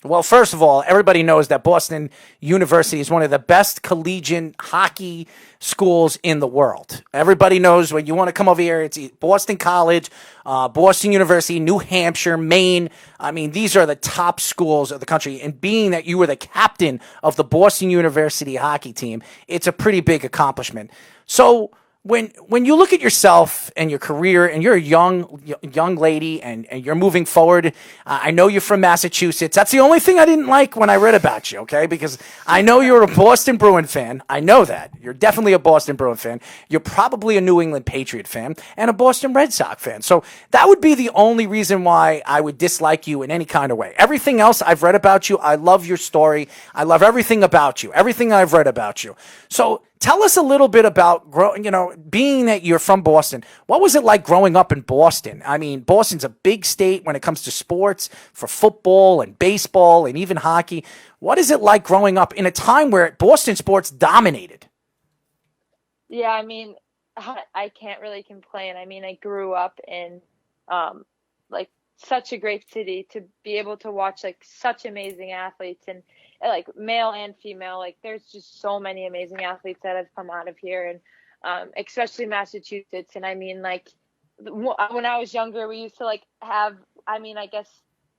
Well, first of all, everybody knows that Boston University is one of the best collegiate hockey schools in the world. Everybody knows when you want to come over here, it's Boston College, Boston University, New Hampshire, Maine. I mean, these are the top schools of the country. And being that you were the captain of the Boston University hockey team, it's a pretty big accomplishment. So, when you look at yourself and your career, and you're a young lady, and you're moving forward, I know you're from Massachusetts. That's the only thing I didn't like when I read about you, okay? Because I know you're a Boston Bruin fan. I know that. You're definitely a Boston Bruin fan. You're probably a New England Patriot fan and a Boston Red Sox fan. So that would be the only reason why I would dislike you in any kind of way. Everything else I've read about you, I love your story. I love everything about you, everything I've read about you. So tell us a little bit about being that you're from Boston. What was it like growing up in Boston? I mean, Boston's a big state when it comes to sports, for football and baseball and even hockey. What is it like growing up in a time where Boston sports dominated? Yeah, I mean, I can't really complain. I mean, I grew up in like such a great city to be able to watch like such amazing athletes and like male and female. Like there's just so many amazing athletes that have come out of here, and especially Massachusetts. And I mean, like when I was younger, we used to like have. I mean, I guess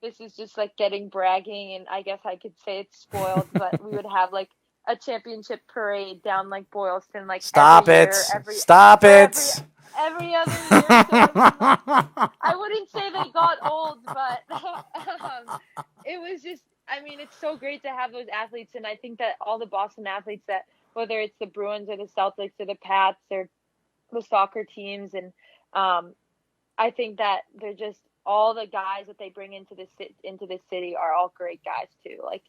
this is just like getting bragging, and I guess I could say it's spoiled, but we would have like a championship parade down like Boylston, like Stop every it. year, Stop it. every other year. So I mean, like, I wouldn't say they got old, but it was just. I mean, it's so great to have those athletes, and I think that all the Boston athletes, that whether it's the Bruins or the Celtics or the Pats or the soccer teams, and I think that they're just all the guys that they bring into the city are all great guys too. Like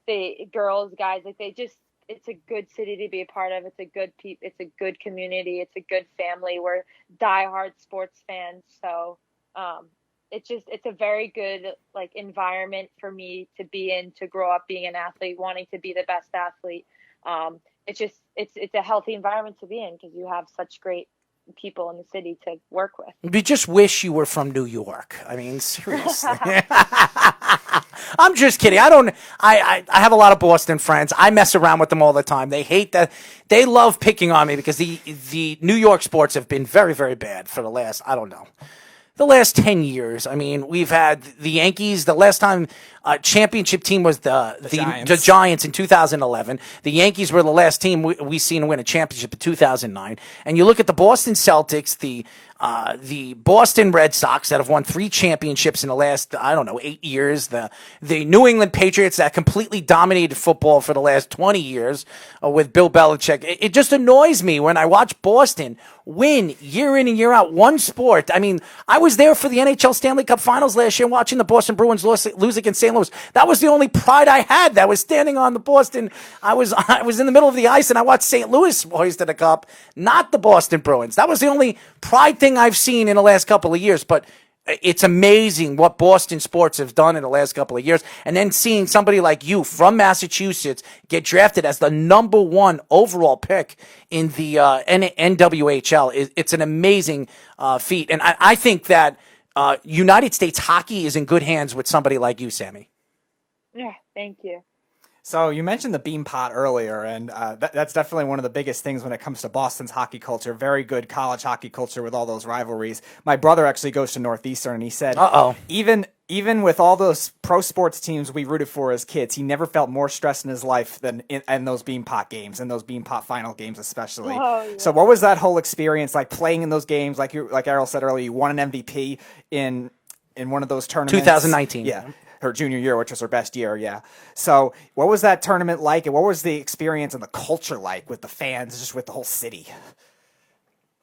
the girls, guys, like they just. It's a good city to be a part of. It's a good it's a good community. It's a good family. We're diehard sports fans, so it's a very good like environment for me to be in, to grow up being an athlete, wanting to be the best athlete. It's a healthy environment to be in because you have such great people in the city to work with. We just wish you were from New York. I mean, seriously. I'm just kidding. I have a lot of Boston friends. I mess around with them all the time. They hate that. They love picking on me because the New York sports have been very, very bad for the last, I don't know, the last 10 years. I mean, we've had the Yankees. The last time championship team was the Giants in 2011. The Yankees were the last team we seen win a championship in 2009. And you look at the Boston Celtics, the Boston Red Sox that have won 3 championships in the last, 8 years. The New England Patriots that completely dominated football for the last 20 years with Bill Belichick. It just annoys me when I watch Boston win year in and year out one sport. I mean, I was there for the NHL Stanley Cup Finals last year watching the Boston Bruins lose against St. Louis. That was the only pride I had. That was standing on the Boston. I was in the middle of the ice and I watched St. Louis hoist the cup, not the Boston Bruins. That was the only pride thing I've seen in the last couple of years. But it's amazing what Boston sports have done in the last couple of years. And then seeing somebody like you from Massachusetts get drafted as the number 1 overall pick in the NWHL, it's an amazing feat. And I think that United States hockey is in good hands with somebody like you, Sammy. Yeah, thank you. So you mentioned the Beanpot earlier, and that's definitely one of the biggest things when it comes to Boston's hockey culture. Very good college hockey culture with all those rivalries. My brother actually goes to Northeastern, and he said, even with all those pro sports teams we rooted for as kids, he never felt more stress in his life than in those Beanpot games, and those Beanpot final games especially. Oh, yeah. So what was that whole experience like playing in those games? Like Errol said earlier, you won an MVP in one of those tournaments. 2019. Yeah. Her junior year, which was her best year, yeah. So what was that tournament like, and what was the experience and the culture like with the fans, just with the whole city?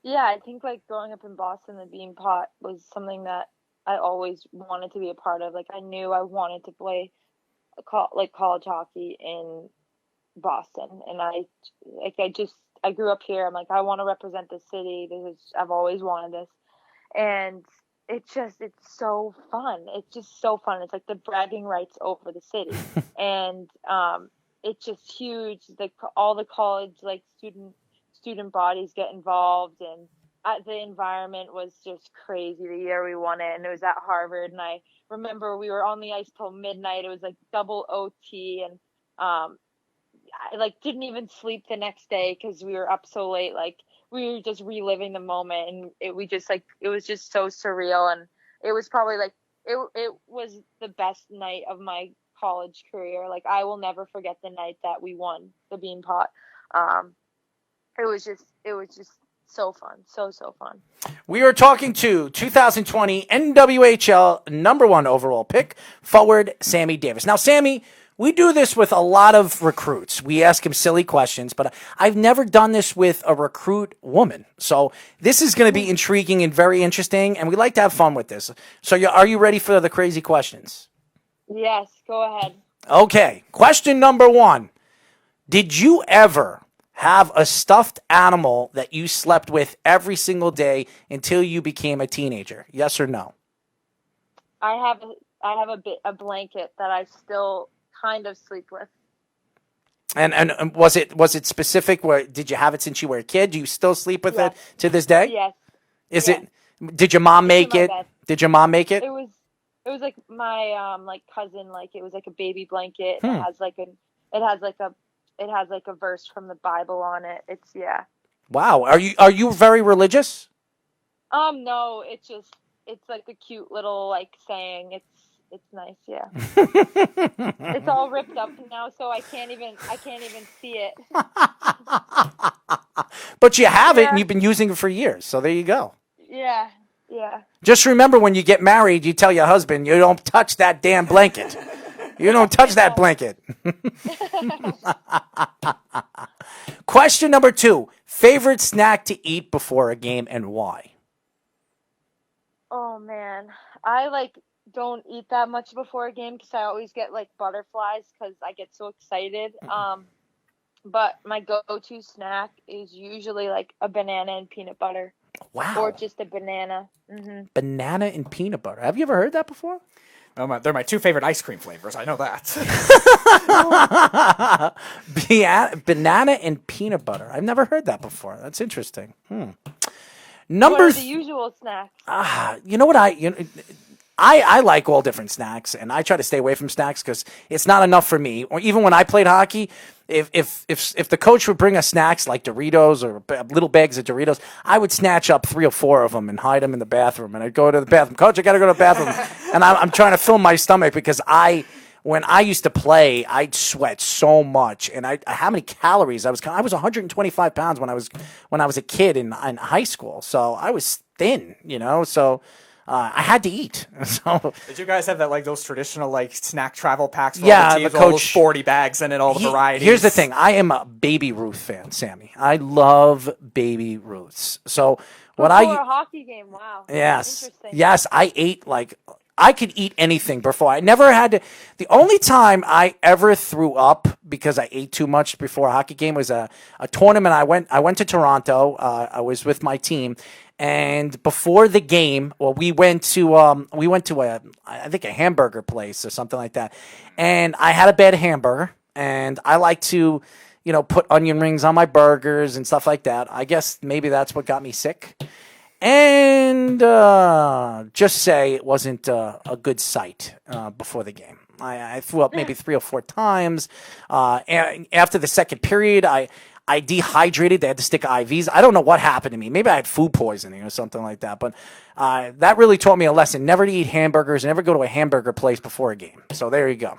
Yeah, I think like growing up in Boston, the Beanpot was something that I always wanted to be a part of. Like I knew I wanted to play college hockey in Boston, and I grew up here. I'm like, I want to represent the city. I've always wanted this, and it's so fun. It's just so fun. It's like the bragging rights over the city, and it's just huge. Like all the college like student bodies get involved, and the environment was just crazy the year we won it, and it was at Harvard. And I remember we were on the ice till midnight. It was like double OT, and I like didn't even sleep the next day because we were up so late. Like we were just reliving the moment, and we just like it was just so surreal, and it was probably like it was the best night of my college career. Like I will never forget the night that we won the Beanpot. It was just so fun, so fun. We are talking to 2020 NWHL #1 overall pick forward Sammy Davis. Now, Sammy, we do this with a lot of recruits. We ask him silly questions, but I've never done this with a recruit woman. So this is going to be intriguing and very interesting, and we like to have fun with this. So are you ready for the crazy questions? Yes, go ahead. Okay, question number 1. Did you ever have a stuffed animal that you slept with every single day until you became a teenager? Yes or no? I have a blanket that I still kind of sleep with. And was it specific? Where did you have it since you were a kid? Do you still sleep with it to this day? Yes. Is it? Did your mom make it? Bed. Did your mom make it? It was like my like cousin. Like it was like a baby blanket. It has like a verse from the Bible on it. It's Wow. Are you very religious? No, it's like a cute little like saying. It's nice, yeah. It's all ripped up now, so I can't even see it. But you have it, and you've been using it for years. So there you go. Yeah. Just remember, when you get married, you tell your husband you don't touch that damn blanket. You don't touch that blanket. Question number 2. Favorite snack to eat before a game and why? Oh, man. I, don't eat that much before a game because I always get, butterflies because I get so excited. But my go-to snack is usually, a banana and peanut butter. Wow. Or just a banana. Mm-hmm. Banana and peanut butter. Have you ever heard that before? Oh, they're my 2 favorite ice cream flavors. I know that. Banana and peanut butter. I've never heard that before. That's interesting. What are the usual snacks? You know what I like all different snacks, and I try to stay away from snacks because it's not enough for me. Or even when I played hockey, if the coach would bring us snacks like Doritos or little bags of Doritos, I would snatch up 3 or 4 of them and hide them in the bathroom. And I'd go to the bathroom. Coach, I got to go to the bathroom. And I'm trying to fill my stomach because when I used to play, I'd sweat so much, and how many calories I was 125 pounds when I was a kid in high school, so I was thin, So I had to eat. So did you guys have that those traditional snack travel packs? For yeah, all the teams, the coach, all those 40 bags and all the varieties. Here's the thing: I am a Baby Ruth fan, Sammy. I love Baby Ruths. So before a hockey game, wow. Yes, interesting. Yes, I ate I could eat anything before. I never had to. The only time I ever threw up because I ate too much before a hockey game was a tournament. I went to Toronto. I was with my team, and before the game, we went to I think a hamburger place or something like that, and I had a bad hamburger, and I like to put onion rings on my burgers and stuff like that. I guess maybe that's what got me sick. And just say it wasn't a good sight before the game. I threw up maybe 3 or 4 times. And after the second period, I dehydrated. They had to stick IVs. I don't know what happened to me. Maybe I had food poisoning or something like that. But that really taught me a lesson. Never to eat hamburgers. Never go to a hamburger place before a game. So there you go.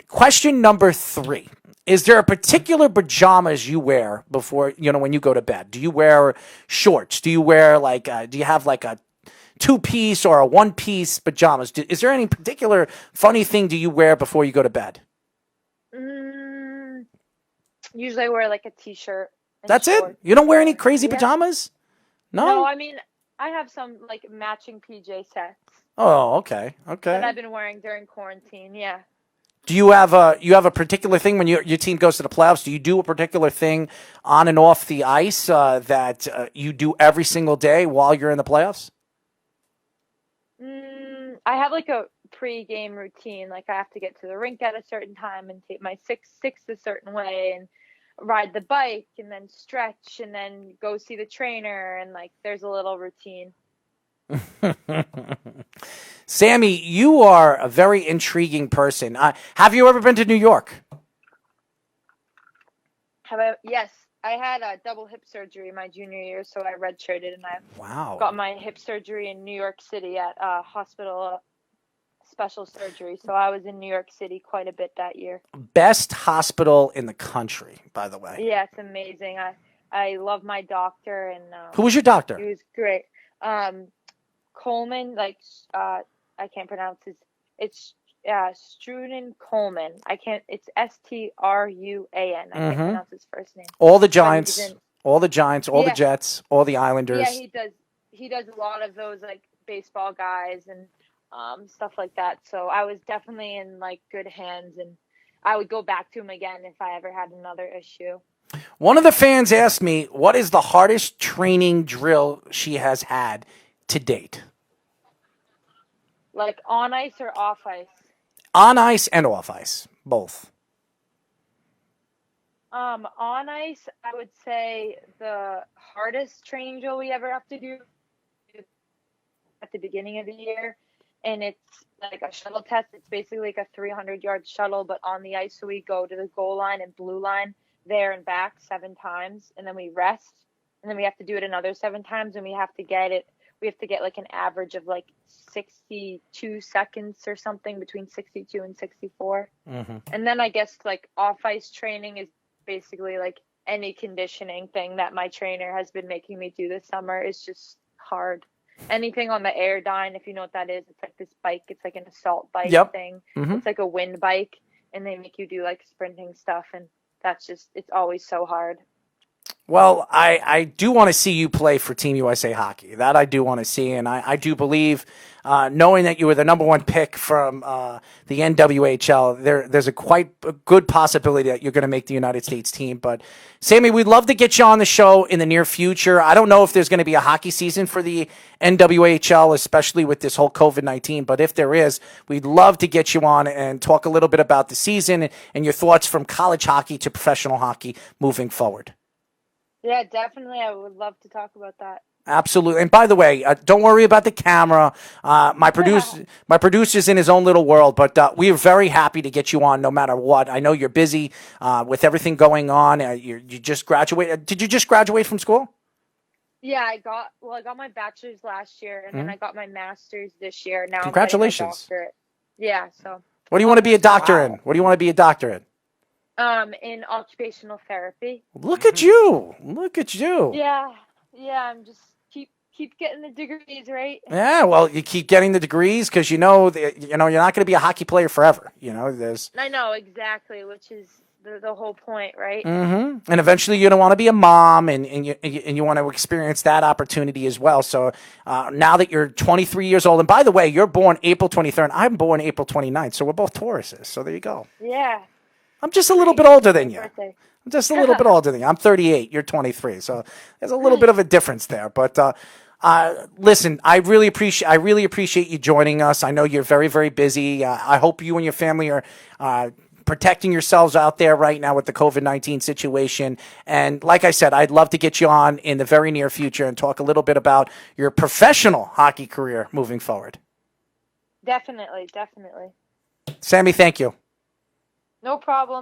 Question number 3. Is there a particular pajamas you wear before, when you go to bed? Do you wear shorts? Do you wear do you have a 2-piece or a 1-piece pajamas? Is there any particular funny thing do you wear before you go to bed? Usually I wear a t-shirt. That's shorts. it? You don't wear any crazy pajamas? No, I mean, I have some matching PJ sets. Oh, okay. That I've been wearing during quarantine, yeah. Do you have a particular thing when your team goes to the playoffs? Do you do a particular thing on and off the ice that you do every single day while you're in the playoffs? I have a pre-game routine. I have to get to the rink at a certain time and take my six a certain way, and ride the bike and then stretch and then go see the trainer, and like there's a little routine. Sammy, you are a very intriguing person. Have you ever been to New York? Yes, I had a double hip surgery my junior year, so I redshirted, and I got my hip surgery in New York City at a hospital special surgery. So I was in New York City quite a bit that year. Best hospital in the country, by the way. Yeah, it's amazing. I love my doctor, and who was your doctor? He was great. Coleman, like I can't pronounce his. It's Struan Coleman. It's Struan. I can't pronounce his first name. All the Giants, all the Jets, all the Islanders. Yeah, he does a lot of those like baseball guys and stuff like that. So I was definitely in like good hands, and I would go back to him again if I ever had another issue. One of the fans asked me, what is the hardest training drill she has had to date? Like on ice or off ice? On ice and off ice, both. On ice, I would say the hardest training drill we ever have to do at the beginning of the year, and it's like a shuttle test. It's basically like a 300-yard shuttle, but on the ice. So we go to the goal line and blue line, there and back 7 times, and then we rest, and then we have to do it another 7 times, and we have to get like an average of like 62 seconds or something, between 62 and 64. Mm-hmm. And then I guess like off ice training is basically like any conditioning thing that my trainer has been making me do this summer is just hard. Anything on the Airdyne, if you know what that is, it's like this bike. It's like an assault bike thing. Mm-hmm. It's like a wind bike, and they make you do like sprinting stuff, and it's always so hard. Well, I do want to see you play for Team USA Hockey. That I do want to see, and I do believe, knowing that you were the number 1 pick from the NWHL, there's a quite good possibility that you're going to make the United States team. But, Sammy, we'd love to get you on the show in the near future. I don't know if there's going to be a hockey season for the NWHL, especially with this whole COVID-19. But if there is, we'd love to get you on and talk a little bit about the season and your thoughts from college hockey to professional hockey moving forward. Yeah, definitely. I would love to talk about that. Absolutely. And by the way, don't worry about the camera. My producer's in his own little world, but we are very happy to get you on no matter what. I know you're busy with everything going on. You just graduated. Did you just graduate from school? Yeah, I got my bachelor's last year, and then I got my master's this year. Now congratulations. I'm getting my doctorate. Yeah, so. What do you want to be a doctor in? What do you want to be a doctor in? In occupational therapy. Look at you. Yeah, I'm just keep getting the degrees, right? Yeah, well, you keep getting the degrees because you're not going to be a hockey player forever. I know, exactly, which is the whole point, right? Mm-hmm. And eventually you're going to want to be a mom, and you want to experience that opportunity as well. So now that you're 23 years old, and by the way, you're born April 23rd. I'm born April 29th, so we're both Tauruses. So there you go. Yeah. I'm just a little bit older than you. Birthday. I'm just a little bit older than you. I'm 38. You're 23. So there's a little bit of a difference there. But listen, I really appreciate you joining us. I know you're very, very busy. I hope you and your family are protecting yourselves out there right now with the COVID-19 situation. And like I said, I'd love to get you on in the very near future and talk a little bit about your professional hockey career moving forward. Definitely. Sammy, thank you. No problem.